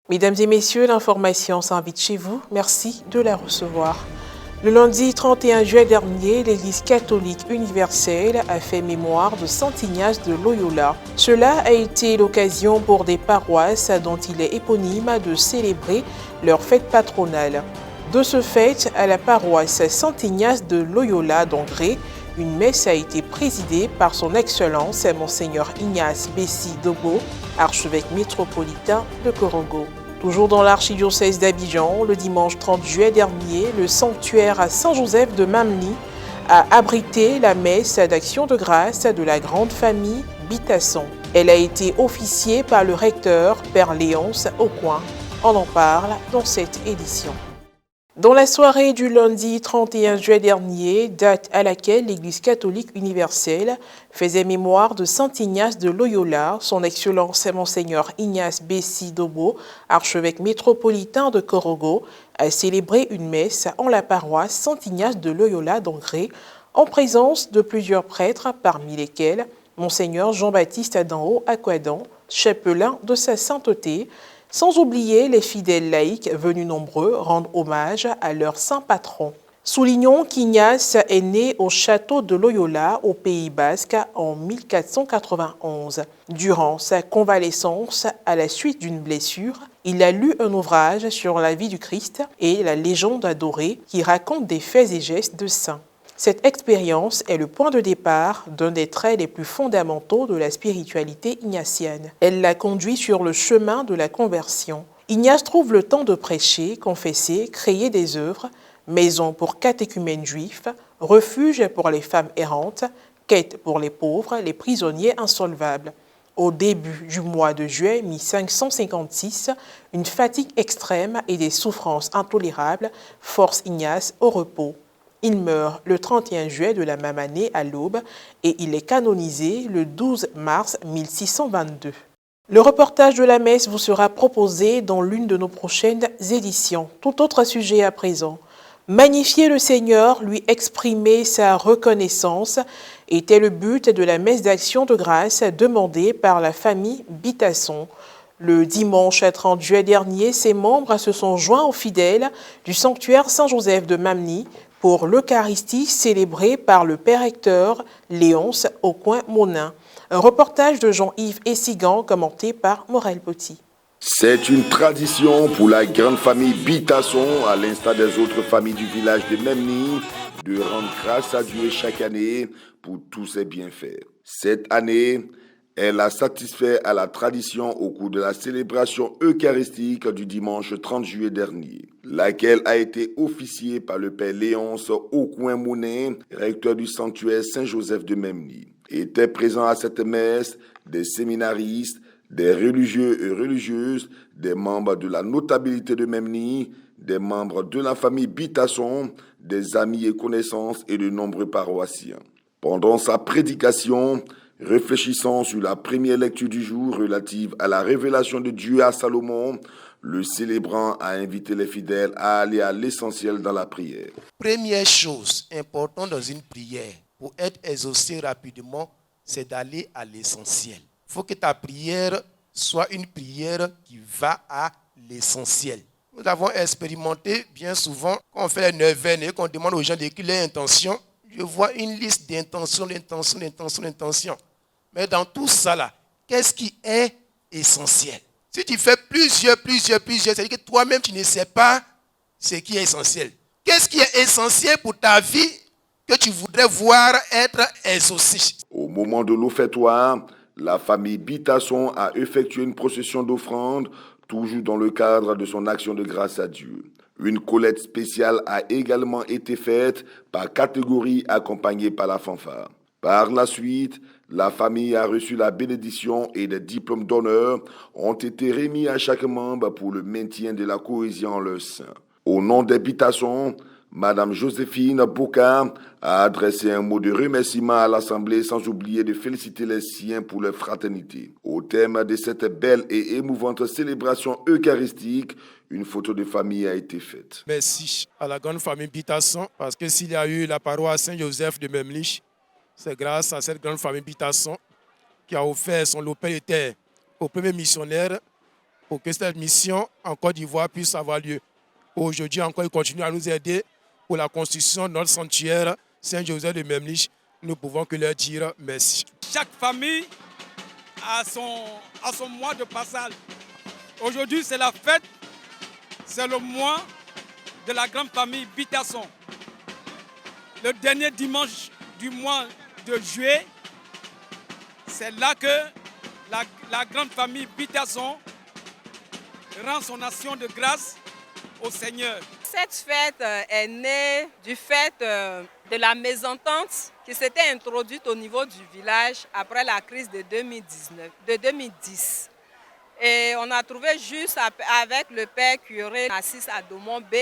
Mesdames et messieurs, l'information s'invite chez vous. Merci de la recevoir. Le lundi 31 juillet dernier, l'Église catholique universelle a fait mémoire de Saint Ignace de Loyola. Cela a été l'occasion pour des paroisses dont il est éponyme de célébrer leur fête patronale. De ce fait, à la paroisse Saint Ignace de Loyola d'Angré, une messe a été présidée par son Excellence Monseigneur Ignace Bessi Dobo, archevêque métropolitain de Korogo. Toujours dans l'archidiocèse d'Abidjan, le dimanche 30 juillet dernier, le sanctuaire à Saint-Joseph de Mamni a abrité la messe d'action de grâce de la grande famille Bitasson. Elle a été officiée par le recteur, Père Léonce Aucoin. On en parle dans cette édition. Dans la soirée du lundi 31 juillet dernier, date à laquelle l'Église catholique universelle faisait mémoire de Saint Ignace de Loyola, son Excellence Monseigneur Ignace Bessi Dobo, archevêque métropolitain de Korogo, a célébré une messe en la paroisse Saint Ignace de Loyola d'Angré, en présence de plusieurs prêtres, parmi lesquels Monseigneur Jean-Baptiste Adanho Akwadan, chapelain de sa sainteté, sans oublier les fidèles laïcs venus nombreux rendre hommage à leur saint patron. Soulignons qu'Ignace est né au château de Loyola, au Pays Basque, en 1491. Durant sa convalescence, à la suite d'une blessure, il a lu un ouvrage sur la vie du Christ et la légende adorée qui raconte des faits et gestes de saints. Cette expérience est le point de départ d'un des traits les plus fondamentaux de la spiritualité ignatienne. Elle l'a conduit sur le chemin de la conversion. Ignace trouve le temps de prêcher, confesser, créer des œuvres, maison pour catéchumènes juifs, refuge pour les femmes errantes, quête pour les pauvres, les prisonniers insolvables. Au début du mois de juillet 1556, une fatigue extrême et des souffrances intolérables forcent Ignace au repos. Il meurt le 31 juillet de la même année à l'aube et il est canonisé le 12 mars 1622. Le reportage de la messe vous sera proposé dans l'une de nos prochaines éditions. Tout autre sujet à présent. Magnifier le Seigneur, lui exprimer sa reconnaissance était le but de la messe d'action de grâce demandée par la famille Bitasson. Le dimanche 30 juillet dernier, ses membres se sont joints aux fidèles du sanctuaire Saint-Joseph de Mamni pour l'Eucharistie célébrée par le Père recteur Léonce Aucoin-Monin. Un reportage de Jean-Yves Essigan commenté par Morel Poty. C'est une tradition pour la grande famille Bitasson, à l'instar des autres familles du village de Memni, de rendre grâce à Dieu chaque année pour tous ses bienfaits. Cette année, elle a satisfait à la tradition au cours de la célébration eucharistique du dimanche 30 juillet dernier, laquelle a été officiée par le Père Léonce Aucoin-Monin, recteur du sanctuaire Saint-Joseph de Memni. Étaient présents à cette messe des séminaristes, des religieux et religieuses, des membres de la notabilité de Memni, des membres de la famille Bitasson, des amis et connaissances et de nombreux paroissiens. Pendant sa prédication, réfléchissant sur la première lecture du jour relative à la révélation de Dieu à Salomon, le célébrant a invité les fidèles à aller à l'essentiel dans la prière. Première chose importante dans une prière, pour être exaucée rapidement, c'est d'aller à l'essentiel. Il faut que ta prière soit une prière qui va à l'essentiel. Nous avons expérimenté bien souvent, quand on fait les neuvaines et qu'on demande aux gens d'écrire leurs intentions, je vois une liste d'intentions. Mais dans tout ça là, qu'est-ce qui est essentiel? Si tu fais plusieurs, c'est-à-dire que toi-même tu ne sais pas ce qui est essentiel. Qu'est-ce qui est essentiel pour ta vie que tu voudrais voir être exaucé? Au moment de l'offertoire, la famille Bitasson a effectué une procession d'offrandes, toujours dans le cadre de son action de grâce à Dieu. Une collecte spéciale a également été faite par catégorie accompagnée par la fanfare. Par la suite, la famille a reçu la bénédiction et des diplômes d'honneur ont été remis à chaque membre pour le maintien de la cohésion en leur sein. Au nom des Bitasson, Madame Joséphine Bocard a adressé un mot de remerciement à l'Assemblée sans oublier de féliciter les siens pour leur fraternité. Au thème de cette belle et émouvante célébration eucharistique, une photo de famille a été faite. Merci à la grande famille Bitasson, parce que s'il y a eu la paroisse Saint-Joseph de Memlich, c'est grâce à cette grande famille Bitasson qui a offert son lopin de terre au premier missionnaire pour que cette mission en Côte d'Ivoire puisse avoir lieu. Aujourd'hui encore, il continue à nous aider pour la construction de notre sanctuaire Saint-Joseph de Memlich. Nous ne pouvons que leur dire merci. Chaque famille a son mois de passage. Aujourd'hui, c'est la fête, c'est le mois de la grande famille Bitasson. Le dernier dimanche du mois de juillet, c'est là que la grande famille Bitasson rend son action de grâce au Seigneur. Cette fête est née du fait de la mésentente qui s'était introduite au niveau du village après la crise de 2010. Et on a trouvé juste avec le père curé Narcisse Adomon B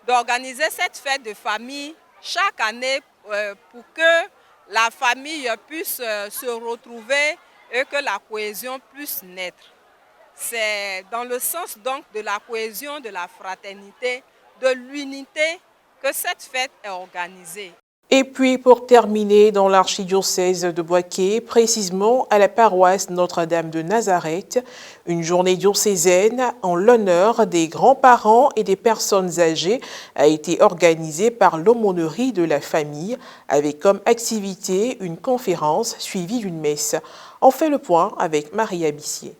d'organiser cette fête de famille chaque année pour que la famille puisse se retrouver et que la cohésion puisse naître. C'est dans le sens donc de la cohésion, de la fraternité, de l'unité que cette fête est organisée. Et puis pour terminer, dans l'archidiocèse de Bouaké, précisément à la paroisse Notre-Dame de Nazareth, une journée diocésaine en l'honneur des grands-parents et des personnes âgées a été organisée par l'aumônerie de la famille avec comme activité une conférence suivie d'une messe. On fait le point avec Maria Bissier.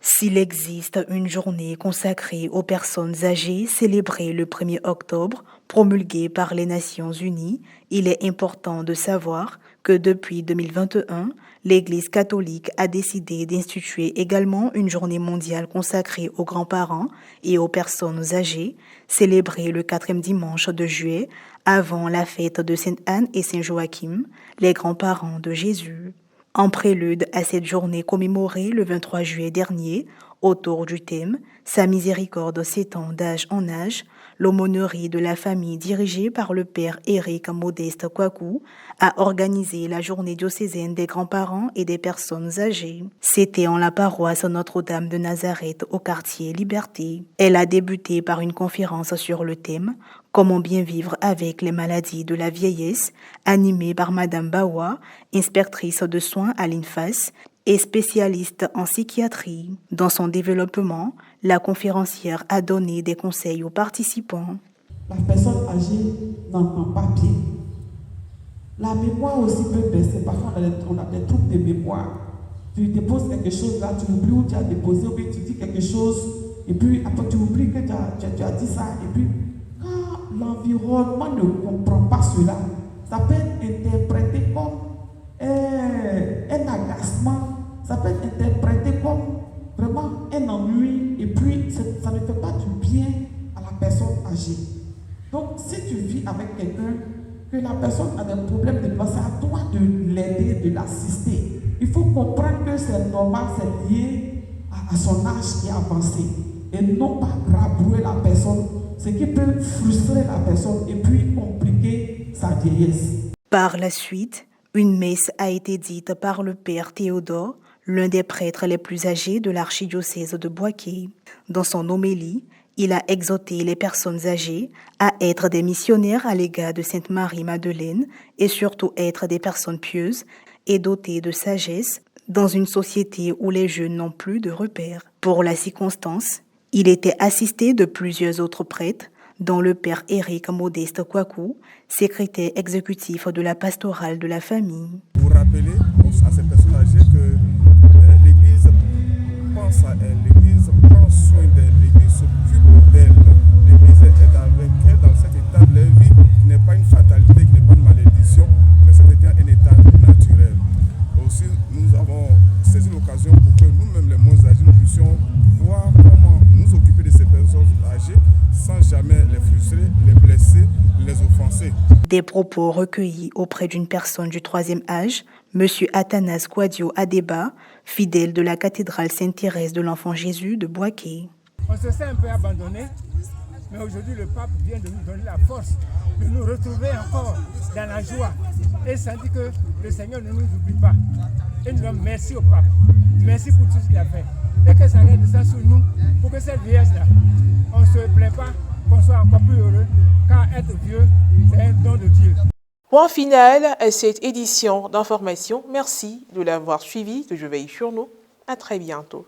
S'il existe une journée consacrée aux personnes âgées célébrée le 1er octobre, promulguée par les Nations Unies, il est important de savoir que depuis 2021, l'Église catholique a décidé d'instituer également une journée mondiale consacrée aux grands-parents et aux personnes âgées, célébrée le 4e dimanche de juillet, avant la fête de Sainte-Anne et Saint-Joachim, les grands-parents de Jésus. En prélude à cette journée commémorée le 23 juillet dernier, autour du thème « Sa miséricorde s'étend d'âge en âge », l'aumônerie de la famille dirigée par le père Éric Modeste Kwaku a organisé la journée diocésaine des grands-parents et des personnes âgées. C'était en la paroisse Notre-Dame de Nazareth au quartier Liberté. Elle a débuté par une conférence sur le thème « Comment bien vivre avec les maladies de la vieillesse » animée par Madame Bawa, inspectrice de soins à l'INFAS et spécialiste en psychiatrie. Dans son développement, la conférencière a donné des conseils aux participants. La personne âgée n'entend pas bien. La mémoire aussi peut baisser. Parfois, on a des troubles de mémoire. Tu déposes quelque chose là, tu oublies où tu as déposé, ou bien tu dis quelque chose, et puis après tu oublies que tu as dit ça, et puis quand l'environnement ne comprend pas cela, ça peut être interprété comme un agacement, ça peut être interprété comme vraiment un ennui, et puis ça ne fait pas du bien à la personne âgée. Donc si tu vis avec quelqu'un, que la personne a des problèmes de pensée, à toi de l'aider, de l'assister. Il faut comprendre que c'est normal, c'est lié à son âge qui est avancé, et non pas rabrouer la personne, ce qui peut frustrer la personne et puis compliquer sa vieillesse. Par la suite, une messe a été dite par le père Théodore, l'un des prêtres les plus âgés de l'archidiocèse de Bouaké. Dans son homélie, il a exhorté les personnes âgées à être des missionnaires à l'égard de Sainte Marie-Madeleine et surtout être des personnes pieuses et dotées de sagesse dans une société où les jeunes n'ont plus de repères. Pour la circonstance, il était assisté de plusieurs autres prêtres, dont le père Éric Modeste Kwaku, secrétaire exécutif de la pastorale de la famille. Pour rappeler à ces personnes âgées que l'Église pense à elles, l'Église prend soin d'elles, l'Église s'occupe d'elles, l'Église est avec elles dans cet état de leur vie qui n'est pas une fatalité, qui n'est pas une malédiction, mais c'est un état naturel. Aussi, nous avons saisi l'occasion pour que nous-mêmes, les moins âgés, nous puissions voir comment nous occuper de ces personnes âgées sans jamais les frustrer, les blesser, les offenser. Des propos recueillis auprès d'une personne du 3e âge, M. Athanas Kouadio Adeba, fidèle de la cathédrale Sainte-Thérèse de l'Enfant Jésus de Bouaké. On se sent un peu abandonné, mais aujourd'hui le pape vient de nous donner la force de nous retrouver encore dans la joie. Et ça dit que le Seigneur ne nous oublie pas. Et nous disons merci au pape. Merci pour tout ce qu'il a fait. Et que ça reste ça sur nous pour que cette vieillesse-là, on ne se plaît pas, qu'on soit encore plus heureux, car être vieux, c'est un don de Dieu. Point final à cette édition d'information. Merci de l'avoir suivi, que je veille sur nous. À très bientôt.